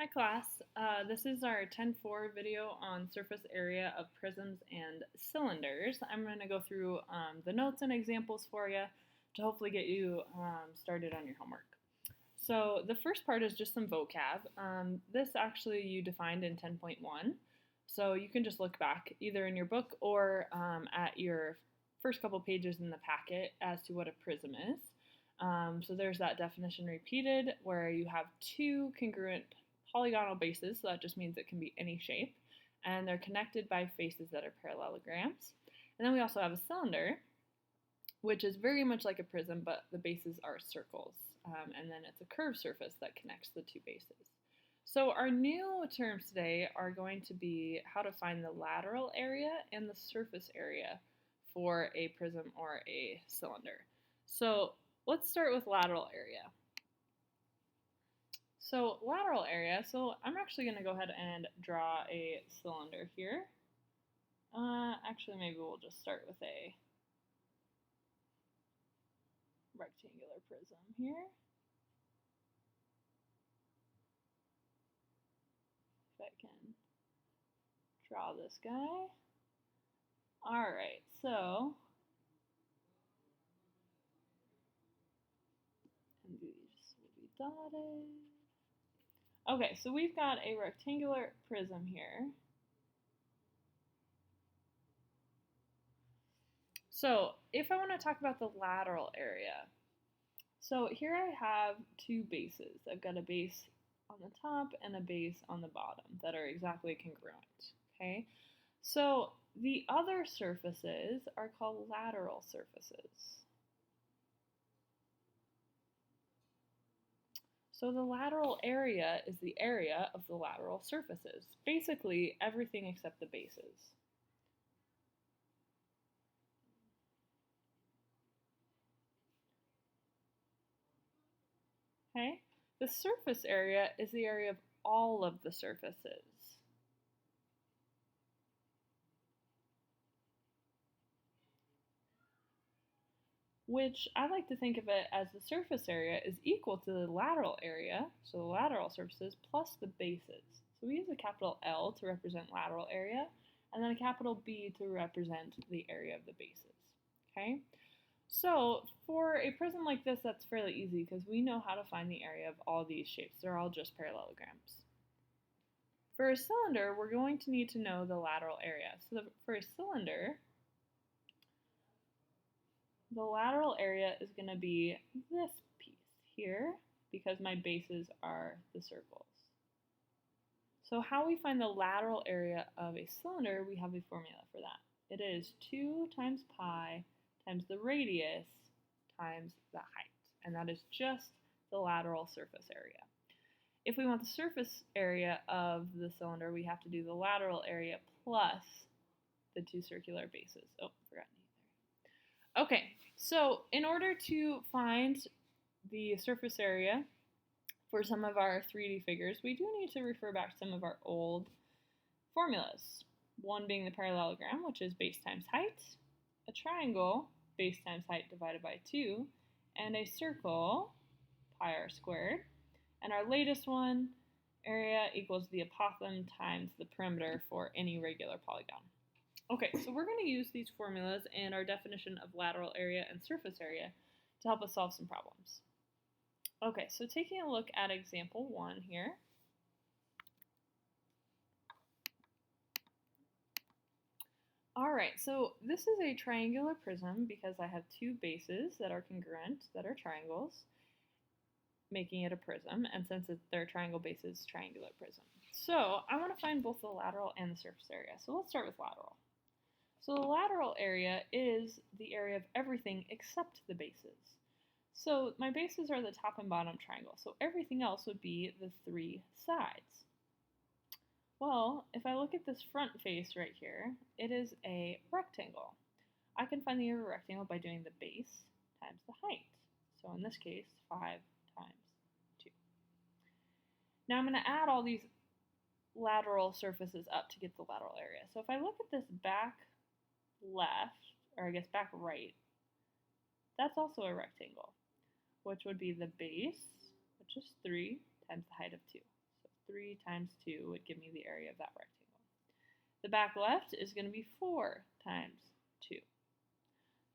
Hi class, this is our 10.4 video on surface area of prisms and cylinders. I'm going to go through the notes and examples for you to hopefully get you started on your homework. So the first part is just some vocab. This actually you defined in 10.1, so you can just look back either in your book or at your first couple pages in the packet as to what a prism is. So there's that definition repeated where you have two congruent polygonal bases, so that just means it can be any shape, and they're connected by faces that are parallelograms. And then we also have a cylinder, which is very much like a prism, but the bases are circles, and then it's a curved surface that connects the two bases. So our new terms today are going to be how to find the lateral area and the surface area for a prism or a cylinder. So let's start with lateral area. So lateral area, so I'm actually going to go ahead and draw a cylinder here. Actually, maybe we'll just start with a rectangular prism here. If I can draw this guy. Alright, so, and these will be dotted. Okay, so we've got a rectangular prism here. So if I want to talk about the lateral area, so here I have two bases. I've got a base on the top and a base on the bottom that are exactly congruent, okay? So the other surfaces are called lateral surfaces. So the lateral area is the area of the lateral surfaces, basically everything except the bases. Okay? The surface area is the area of all of the surfaces. Which I like to think of it as the surface area is equal to the lateral area, so the lateral surfaces, plus the bases. So we use a capital L to represent lateral area, and then a capital B to represent the area of the bases. Okay? So for a prism like this, that's fairly easy because we know how to find the area of all these shapes. They're all just parallelograms. For a cylinder, we're going to need to know the lateral area. So for a cylinder, the lateral area is going to be this piece here because my bases are the circles. So how we find the lateral area of a cylinder, we have a formula for that. It is 2 times pi times the radius times the height, and that is just the lateral surface area. If we want the surface area of the cylinder, we have to do the lateral area plus the two circular bases. Oh, forgot either. Okay, so in order to find the surface area for some of our 3D figures, we do need to refer back to some of our old formulas. One being the parallelogram, which is base times height, a triangle, base times height divided by 2, and a circle, pi r squared. And our latest one, area equals the apothem times the perimeter for any regular polygon. Okay, so we're going to use these formulas and our definition of lateral area and surface area to help us solve some problems. Okay, so taking a look at example 1 here. Alright, so this is a triangular prism because I have two bases that are congruent, that are triangles, making it a prism, and since they're triangle bases, triangular prism. So I want to find both the lateral and the surface area. So let's start with lateral. So the lateral area is the area of everything except the bases. So my bases are the top and bottom triangle, so everything else would be the 3 sides. Well, if I look at this front face right here, it is a rectangle. I can find the area of a rectangle by doing the base times the height. So in this case, 5 times 2. Now I'm going to add all these lateral surfaces up to get the lateral area. So if I look at this back left, or I guess back right, that's also a rectangle, which would be the base, which is 3, times the height of 2. So 3 times 2 would give me the area of that rectangle. The back left is going to be 4 times 2.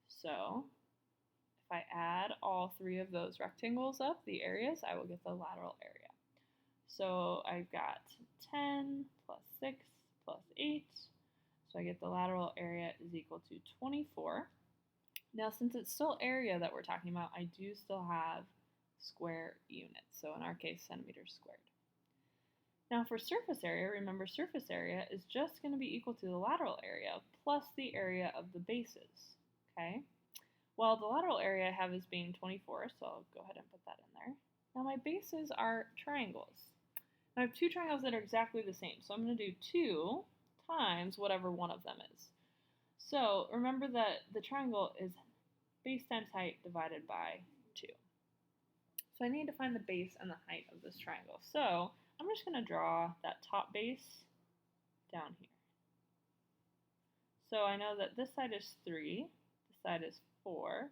So if I add all 3 of those rectangles up, the areas, I will get the lateral area. So I've got 10 plus 6 plus 8. So I get the lateral area is equal to 24. Now, since it's still area that we're talking about, I do still have square units. So in our case, centimeters squared. Now for surface area, remember surface area is just going to be equal to the lateral area plus the area of the bases. Okay? Well, the lateral area I have is being 24, so I'll go ahead and put that in there. Now my bases are triangles. I have 2 triangles that are exactly the same, so I'm going to do 2 times whatever one of them is. So remember that the triangle is base times height divided by 2. So I need to find the base and the height of this triangle. So I'm just going to draw that top base down here. So I know that this side is 3, this side is 4,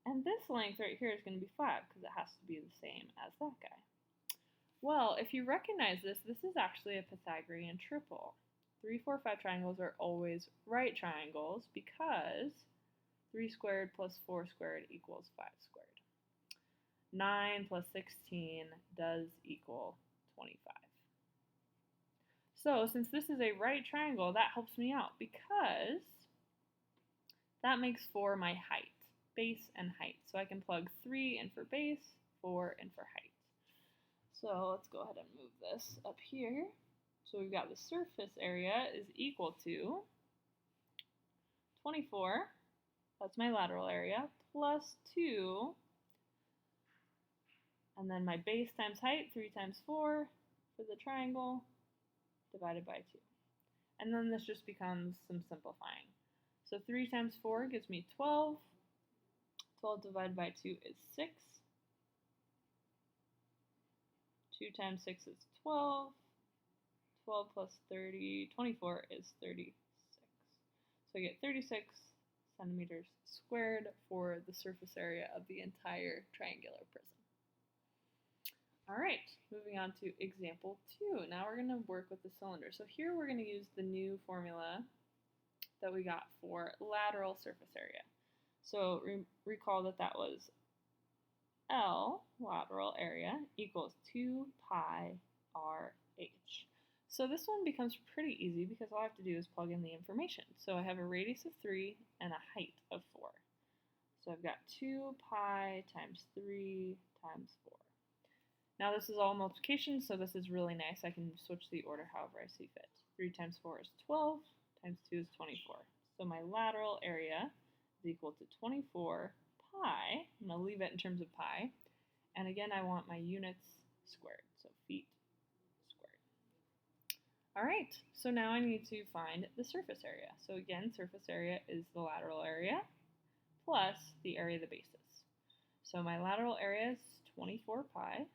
and this length right here is going to be 5 because it has to be the same as that guy. Well, if you recognize this, this is actually a Pythagorean triple. 3, 4, 5 triangles are always right triangles because 3 squared plus 4 squared equals 5 squared. 9 plus 16 does equal 25. So since this is a right triangle, that helps me out because that makes 4 my height, base and height. So I can plug 3 in for base, 4 in for height. So let's go ahead and move this up here. So we've got the surface area is equal to 24, that's my lateral area, plus 2, and then my base times height, 3 times 4 for the triangle, divided by 2. And then this just becomes some simplifying. So 3 times 4 gives me 12. 12 divided by 2 is 6. 2 times 6 is 12. 12 plus 30, 24 is 36. So I get 36 centimeters squared for the surface area of the entire triangular prism. All right, moving on to example 2. Now we're going to work with the cylinder. So here we're going to use the new formula that we got for lateral surface area. So recall that that was L, lateral area, equals 2 pi RH. So this one becomes pretty easy because all I have to do is plug in the information. So I have a radius of 3 and a height of 4. So I've got 2 pi times 3 times 4. Now this is all multiplication, so this is really nice. I can switch the order however I see fit. 3 times 4 is 12, times 2 is 24. So my lateral area is equal to 24 pi. I'm going to leave it in terms of pi. And again, I want my units squared, so feet squared. All right, so now I need to find the surface area. So again, surface area is the lateral area plus the area of the bases. So my lateral area is 24 pi.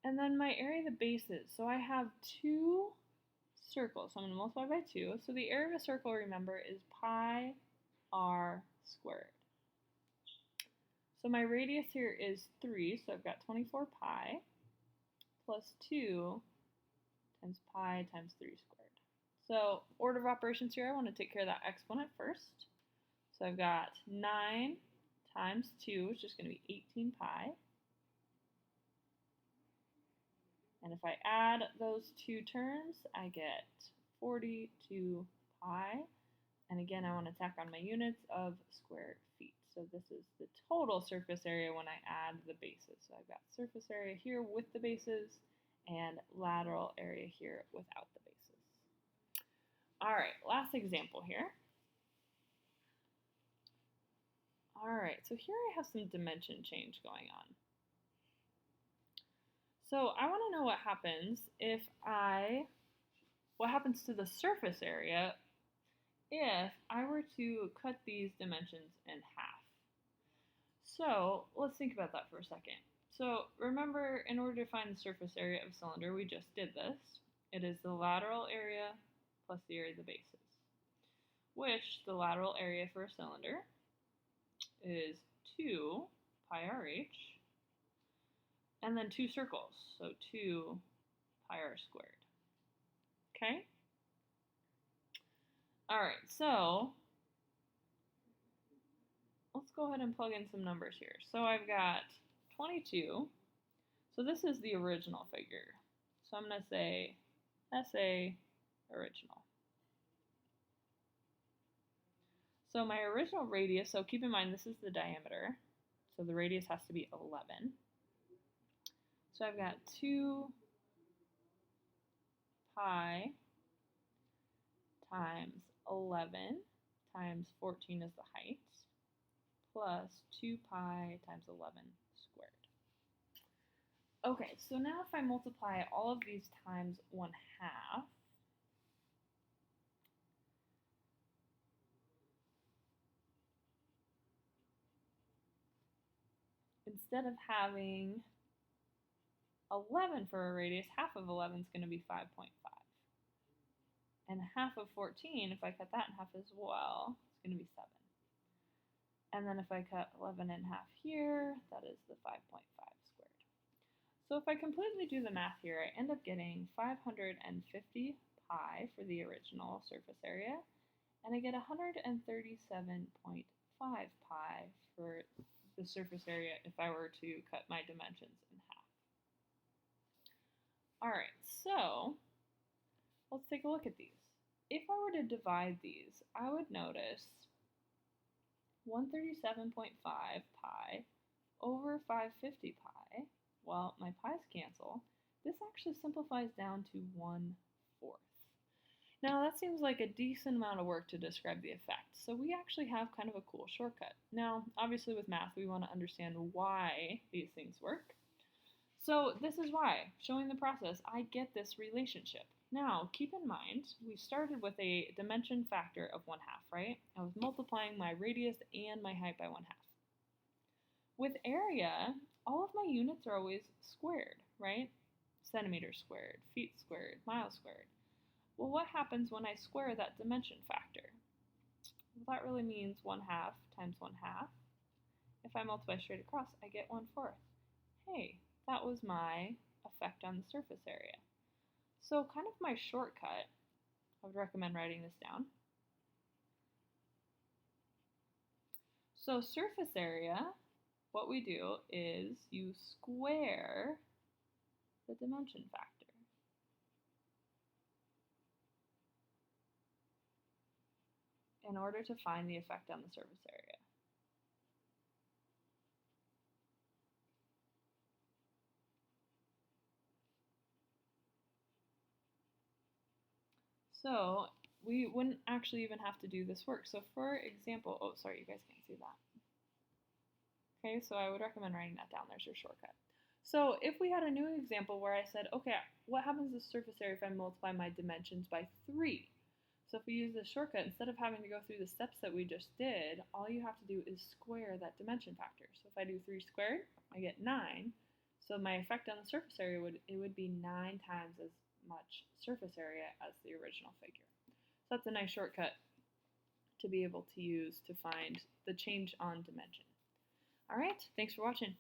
And then my area of the bases. So I have 2 circles. So I'm going to multiply by 2. So the area of a circle, remember, is pi r squared. So my radius here is 3. So I've got 24 pi plus 2 times pi times 3 squared. So order of operations here, I want to take care of that exponent first. So I've got 9 times 2, which is going to be 18 pi. And if I add those 2 terms, I get 42 pi. And again, I want to tack on my units of square feet. So this is the total surface area when I add the bases. So I've got surface area here with the bases and lateral area here without the bases. All right, last example here. All right, so here I have some dimension change going on. So I want to know what happens what happens to the surface area if I were to cut these dimensions in half. So let's think about that for a second. So remember, in order to find the surface area of a cylinder, we just did this. It is the lateral area plus the area of the bases, which the lateral area for a cylinder is 2 pi RH and then 2 circles, so 2 pi r squared. Okay? All right, so let's go ahead and plug in some numbers here. So I've got 22. So this is the original figure. So I'm going to say SA original. So my original radius, so keep in mind this is the diameter. So the radius has to be 11. So I've got 2 pi times 11 times 14 is the height, plus 2 pi times 11 squared. Okay, so now if I multiply all of these times 1/2, instead of having 11 for a radius, half of 11 is going to be 5.5. And half of 14, if I cut that in half as well, it's going to be 7. And then if I cut 11 in half here, that is the 5.5 squared. So if I completely do the math here, I end up getting 550 pi for the original surface area, and I get 137.5 pi for the surface area if I were to cut my dimensions in half. All right, so let's take a look at these. If I were to divide these, I would notice 137.5 pi over 550 pi. Well, my pi's cancel. This actually simplifies down to 1/4. Now that seems like a decent amount of work to describe the effect, so we actually have kind of a cool shortcut. Now, obviously with math, we want to understand why these things work. So this is why, showing the process, I get this relationship. Now, keep in mind, we started with a dimension factor of 1/2, right? I was multiplying my radius and my height by 1/2. With area, all of my units are always squared, right? Centimeters squared, feet squared, miles squared. Well, what happens when I square that dimension factor? Well, that really means 1/2 times 1/2. If I multiply straight across, I get 1/4. Hey, that was my effect on the surface area. So kind of my shortcut, I would recommend writing this down. So surface area, what we do is you square the dimension factor. In order to find the effect on the surface area. So we wouldn't actually even have to do this work. So for example, oh, sorry, you guys can't see that. Okay, so I would recommend writing that down. There's your shortcut. So if we had a new example where I said, okay, what happens to the surface area if I multiply my dimensions by 3? So if we use this shortcut, instead of having to go through the steps that we just did, all you have to do is square that dimension factor. So if I do 3 squared, I get 9. So my effect on the surface area would be 9 times as much surface area as the original figure. So that's a nice shortcut to be able to use to find the change on dimension. All right, thanks for watching.